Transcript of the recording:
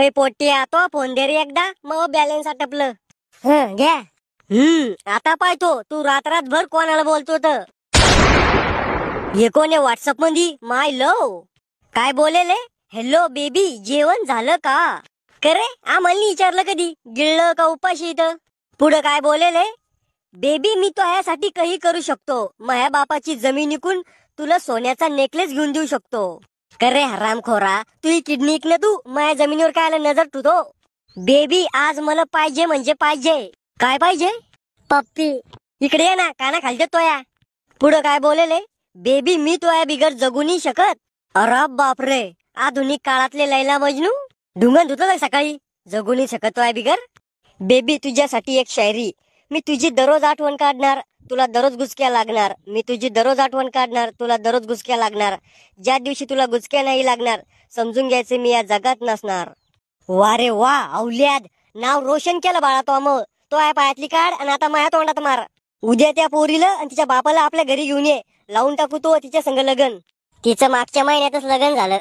ए पोट्या तो फोन दे रे एकदा मग बॅलन्स आटपलं. घ्या. आता पाहतो तू रात्रभर कोणाला बोलतो तर. हे कोण आहे व्हॉट्सअप मध्ये? माय लव काय बोलेले? हॅलो बेबी जेवण झालं का? करे आम्हाला विचारलं कधी गिळलं का उपाशी इथं? पुढे काय बोलेले? बेबी मी तो यासाठी काही करू शकतो. माझ्या बापाची जमीन विकून तुला सोन्याचा नेकलेस घेऊन देऊ शकतो. करे हरामखोरा तुझी किडनी इकलं तू माझ्या जमिनीवर काय नजर ठेवतो? बेबी आज मला पाहिजे म्हणजे पाहिजे. काय पाहिजे? पप्पी. इकडे ये ना काना खालच्या तोया. पुढे काय बोलेले? बेबी मी तोया बिगर जगू नाही शकत. अरे बापरे आधुनिक काळातले लैला मजनू ढुंगण धुतो सकाळी जगू नाही शकत तोया बिगर. बेबी तुझ्यासाठी एक शायरी. मी तुझी दररोज आठवण काढणार तुला दररोज गुसक्या लागणार. मी तुझी दररोज आठवण काढणार तुला दररोज गुसक्या लागणार. ज्या दिवशी तुला गुसक्या नाही लागणार समजून घ्यायचे मी या जगात नसणार. वा रे वा औल्याद नाव रोशन केलं बाळा तो. मग तो आहे पायातली काढ आणि आता माझ्या तोंडात मार. उद्या त्या पोरीला आणि तिच्या बापाला आपल्या घरी घेऊन ये. लावून टाकू तो तिच्या संग लगन. तिचं मागच्या महिन्यातच लग्न झालं.